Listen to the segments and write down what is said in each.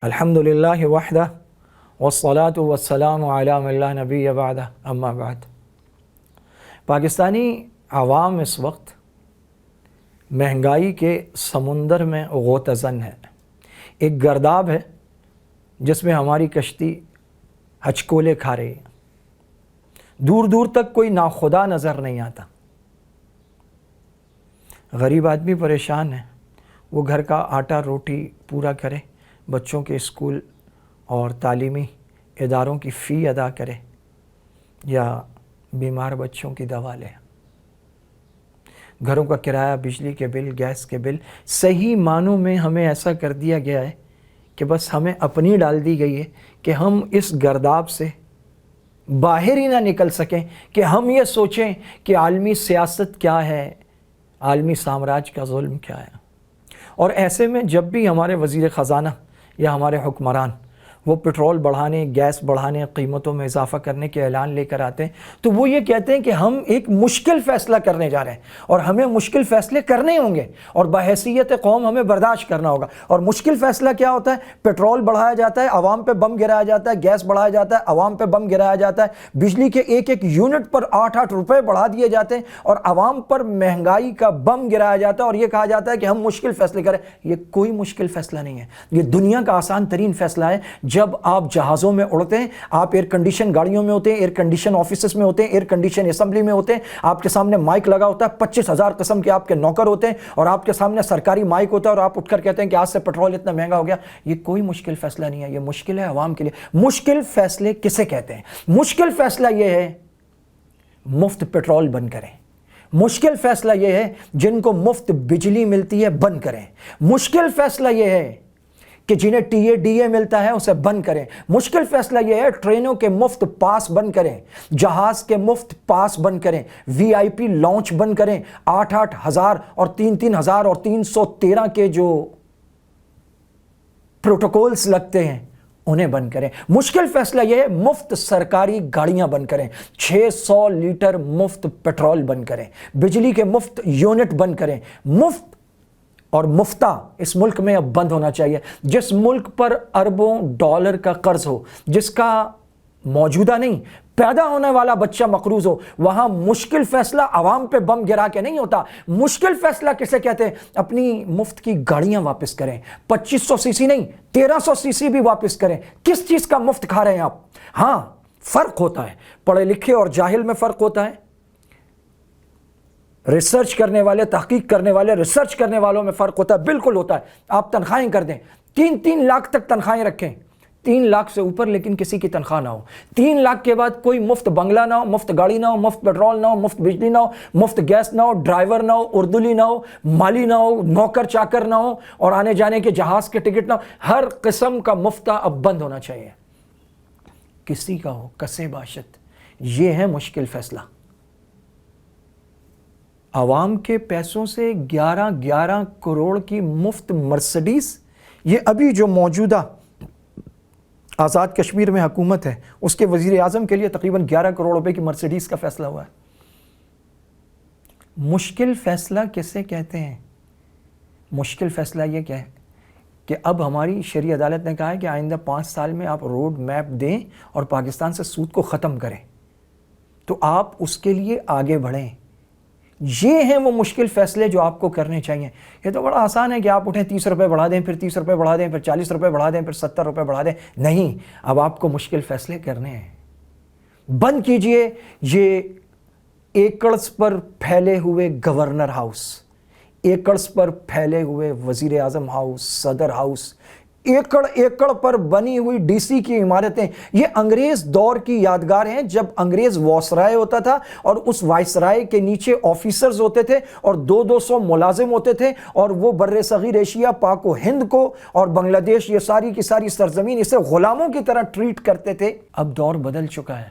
الحمدللہ وحدہ والصلاة والسلام علی من لا نبی بعدہ اما بعد۔ پاکستانی عوام اس وقت مہنگائی کے سمندر میں غوطہ-زن ہے۔ ایک گرداب ہے جس میں ہماری کشتی ہچکولے کھا رہی ہے، دور دور تک کوئی ناخدا نظر نہیں آتا۔ غریب آدمی پریشان ہے، وہ گھر کا آٹا روٹی پورا کرے، بچوں کے اسکول اور تعلیمی اداروں کی فی ادا کرے یا بیمار بچوں کی دوا لے۔ گھروں کا کرایہ، بجلی کے بل، گیس کے بل، صحیح معنوں میں ہمیں ایسا کر دیا گیا ہے کہ بس ہمیں اپنی ڈال دی گئی ہے کہ ہم اس گرداب سے باہر ہی نہ نکل سکیں، کہ ہم یہ سوچیں کہ عالمی سیاست کیا ہے، عالمی سامراج کا ظلم کیا ہے۔ اور ایسے میں جب بھی ہمارے وزیر خزانہ یا ہمارے حکمران وہ پٹرول بڑھانے، گیس بڑھانے، قیمتوں میں اضافہ کرنے کے اعلان لے کر آتے ہیں تو وہ یہ کہتے ہیں کہ ہم ایک مشکل فیصلہ کرنے جا رہے ہیں اور ہمیں مشکل فیصلے کرنے ہوں گے اور بحیثیت قوم ہمیں برداشت کرنا ہوگا۔ اور مشکل فیصلہ کیا ہوتا ہے؟ پٹرول بڑھایا جاتا ہے، عوام پہ بم گرایا جاتا ہے، گیس بڑھایا جاتا ہے، عوام پہ بم گرایا جاتا ہے، بجلی کے ایک ایک یونٹ پر 8-8 روپے بڑھا دیے جاتے ہیں اور عوام پر مہنگائی کا بم گرایا جاتا ہے اور یہ کہا جاتا ہے کہ ہم مشکل فیصلے کریں۔ یہ کوئی مشکل فیصلہ نہیں ہے، یہ دنیا کا آسان ترین فیصلہ ہے۔ جب آپ جہازوں میں اڑتے ہیں، آپ ایئر کنڈیشن گاڑیوں میں ہوتے ہیں، ایئر کنڈیشن آفیسز میں ہوتے ہیں، ایئر کنڈیشن اسمبلی میں ہوتے ہیں، آپ کے سامنے مائک لگا ہوتا ہے، 25,000 قسم کے آپ کے نوکر ہوتے ہیں اور آپ کے سامنے سرکاری مائک ہوتا ہے اور آپ اٹھ کر کہتے ہیں کہ آج سے پٹرول اتنا مہنگا ہو گیا۔ یہ کوئی مشکل فیصلہ نہیں ہے، یہ مشکل ہے عوام کے لیے۔ مشکل فیصلے کسے کہتے ہیں؟ مشکل فیصلہ یہ ہے مفت پٹرول بند کریں، مشکل فیصلہ یہ ہے جن کو مفت بجلی ملتی ہے بند کریں، مشکل فیصلہ یہ ہے کہ جنہیں ٹی اے ڈی اے ملتا ہے اسے بند کریں، مشکل فیصلہ یہ ہے ٹرینوں کے مفت پاس بند کریں، جہاز کے مفت پاس بند کریں، وی آئی پی لانچ بند کریں، 8-8 ہزار اور 3-3 ہزار اور 313 کے جو پروٹوکولز لگتے ہیں انہیں بند کریں۔ مشکل فیصلہ یہ ہے مفت سرکاری گاڑیاں بند کریں، 600 لیٹر مفت پٹرول بند کریں، بجلی کے مفت یونٹ بند کریں۔ مفت اور مفتہ اس ملک میں اب بند ہونا چاہیے۔ جس ملک پر اربوں ڈالر کا قرض ہو، جس کا موجودہ نہیں پیدا ہونے والا بچہ مقروض ہو، وہاں مشکل فیصلہ عوام پہ بم گرا کے نہیں ہوتا۔ مشکل فیصلہ کسے کہتے ہیں؟ اپنی مفت کی گاڑیاں واپس کریں، 2500 سی سی نہیں 1300 سی سی بھی واپس کریں۔ کس چیز کا مفت کھا رہے ہیں آپ؟ ہاں فرق ہوتا ہے، پڑھے لکھے اور جاہل میں فرق ہوتا ہے، ریسرچ کرنے والے، تحقیق کرنے والے، ریسرچ کرنے والوں میں فرق ہوتا ہے، بالکل ہوتا ہے۔ آپ تنخواہیں کر دیں، 3-3 لاکھ تک تنخواہیں رکھیں، 3 لاکھ سے اوپر لیکن کسی کی تنخواہ نہ ہو۔ 3 لاکھ کے بعد کوئی مفت بنگلہ نہ ہو، مفت گاڑی نہ ہو، مفت پٹرول نہ ہو، مفت بجلی نہ ہو، مفت گیس نہ ہو، ڈرائیور نہ ہو، اردولی نہ ہو، مالی نہ ہو، نوکر چاکر نہ ہو اور آنے جانے کے جہاز کے ٹکٹ نہ ہو۔ ہر قسم کا مفتہ اب بند ہونا چاہیے، کسی کا ہو کسے باشد۔ یہ ہے مشکل فیصلہ۔ عوام کے پیسوں سے 11 کروڑ کی مفت مرسڈیز، یہ ابھی جو موجودہ آزاد کشمیر میں حکومت ہے اس کے وزیر اعظم کے لیے تقریباً 11 کروڑ روپے کی مرسڈیز کا فیصلہ ہوا ہے۔ مشکل فیصلہ کسے کہتے ہیں؟ مشکل فیصلہ یہ کیا ہے کہ اب ہماری شرعی عدالت نے کہا ہے کہ آئندہ 5 سال میں آپ روڈ میپ دیں اور پاکستان سے سود کو ختم کریں، تو آپ اس کے لیے آگے بڑھیں۔ یہ ہیں وہ مشکل فیصلے جو آپ کو کرنے چاہیے۔ یہ تو بڑا آسان ہے کہ آپ اٹھیں 30 روپے بڑھا دیں، پھر 30 روپے بڑھا دیں، پھر 40 روپے بڑھا دیں، پھر 70 روپے بڑھا دیں۔ نہیں، اب آپ کو مشکل فیصلے کرنے ہیں۔ بند کیجئے یہ ایکڑز پر پھیلے ہوئے گورنر ہاؤس، ایکڑز پر پھیلے ہوئے وزیر اعظم ہاؤس، صدر ہاؤس، ایکڑ پر بنی ہوئی ڈی سی کی عمارتیں۔ یہ انگریز دور کی یادگار ہیں، جب انگریز وائسرائے ہوتا تھا اور اس وائسرائے کے نیچے آفیسرز ہوتے تھے اور 200 ملازم ہوتے تھے اور وہ بر صغیر ایشیا، پاک و ہند کو اور بنگلہ دیش، یہ ساری کی ساری سرزمین اسے غلاموں کی طرح ٹریٹ کرتے تھے۔ اب دور بدل چکا ہے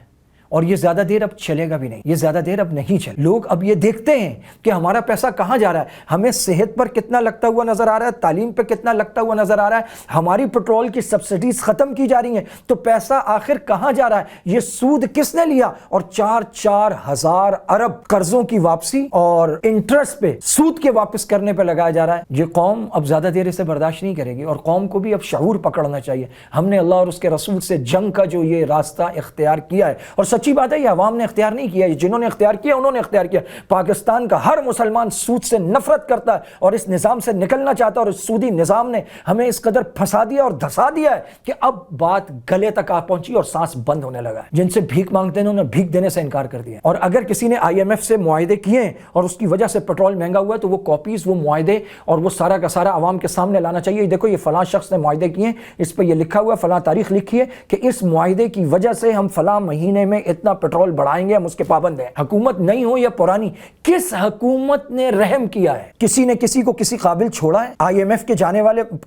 اور یہ زیادہ دیر اب چلے گا بھی نہیں، یہ زیادہ دیر اب نہیں چلے. لوگ اب یہ دیکھتے ہیں کہ ہمارا پیسہ کہاں جا رہا ہے، ہمیں صحت پر کتنا لگتا ہوا نظر آ رہا ہے، تعلیم پہ کتنا لگتا ہوا نظر آ رہا ہے، ہماری پیٹرول کی سبسڈیز ختم کی جا رہی ہیں، تو پیسہ آخر کہاں جا رہا ہے، یہ سود کس نے لیا، اور 4,000 ارب قرضوں کی واپسی اور انٹرسٹ پہ سود کے واپس کرنے پہ لگایا جا رہا ہے. یہ قوم اب زیادہ دیر اسے برداشت نہیں کرے گی، اور قوم کو بھی اب شعور پکڑنا چاہیے. ہم نے اللہ اور اس کے رسول سے جنگ کا جو یہ راستہ اختیار کیا ہے، اور سچی بات ہے یہ عوام نے اختیار نہیں کیا، جنہوں نے اختیار کیا انہوں نے اختیار کیا. پاکستان کا ہر مسلمان سود سے نفرت کرتا ہے اور اس نظام سے نکلنا چاہتا ہے، اور اس سودی نظام نے ہمیں اس قدر پھنسا دیا اور دھسا دیا ہے کہ اب بات گلے تک آ پہنچی اور سانس بند ہونے لگا ہے. جن سے بھیک مانگتے ہیں انہوں نے بھیک دینے سے انکار کر دیا. اور اگر کسی نے IMF سے معاہدے کیے ہیں اور اس کی وجہ سے پیٹرول مہنگا ہوا ہے تو وہ کاپیز، وہ معاہدے اور وہ سارا کا سارا عوام کے سامنے لانا چاہیے. دیکھو یہ فلاں شخص نے معاہدے کیے ہیں، اس پہ یہ لکھا ہوا ہے، فلاں تاریخ لکھی ہے کہ اس معاہدے کی وجہ سے ہم فلاں مہینے میں اتنا پیٹرول بڑھائیں گے، ہم اس کے پابند ہیں. حکومت نہیں ہو یا پرانی، کس حکومت نے رحم کیا ہے؟ کسی نے کسی کو کسی قابل چھوڑا ہے؟ IMF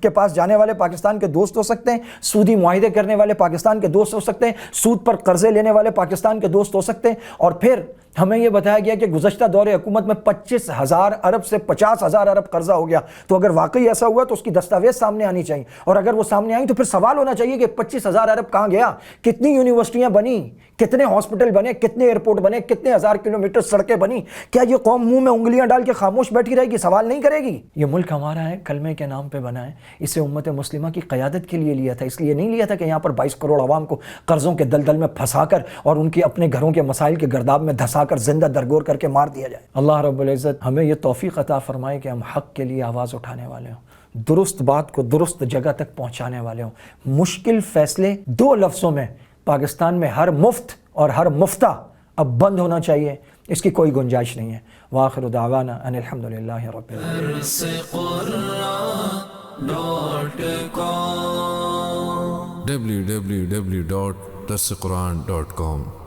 کے پاس جانے والے پاکستان کے دوست ہو سکتے ہیں، سودی معاہدے کرنے والے پاکستان کے دوست ہو سکتے ہیں، سود پر قرضے لینے والے پاکستان کے دوست ہو سکتے ہیں. اور پھر ہمیں یہ بتایا گیا کہ گزشتہ دور حکومت میں 25,000 ارب سے 50,000 ارب قرضہ ہو گیا. تو اگر واقعی ایسا ہوا تو اس کی دستاویز سامنے آنی چاہیے، اور اگر وہ سامنے آئیں تو پھر سوال ہونا چاہیے کہ 25,000 ارب کہاں گیا، کتنی یونیورسٹیاں بنی، کتنے ہاسپٹل بنے، کتنے ایئرپورٹ بنے، کتنے ہزار کلومیٹر سڑکیں بنی. کیا یہ قوم منہ میں انگلیاں ڈال کے خاموش بیٹھی رہے گی، سوال نہیں کرے گی؟ یہ ملک ہمارا ہے، کلمے کے نام پہ بنا ہے، اسے امت مسلمہ کی قیادت کے لیے لیا تھا. اس لیے نہیں لیا تھا کہ یہاں پر 22 کروڑ عوام کو قرضوں کے دلدل میں پھنسا کر اور ان کے اپنے گھروں کے مسائل کے گرداب میں دھسا کر زندہ درگور کر کے مار دیا جائے. اللہ رب العزت ہمیں یہ توفیق عطا فرمائے کہ ہم حق کے لیے آواز اٹھانے والے ہوں، درست بات کو درست جگہ تک پہنچانے والے ہوں. مشکل فیصلے 2 لفظوں میں پاکستان میں ہر مفت اور ہر مفتہ اب بند ہونا چاہیے، اس کی کوئی گنجائش نہیں ہے. وآخر دعوانا ان الحمدللہ رب www.darsequran.com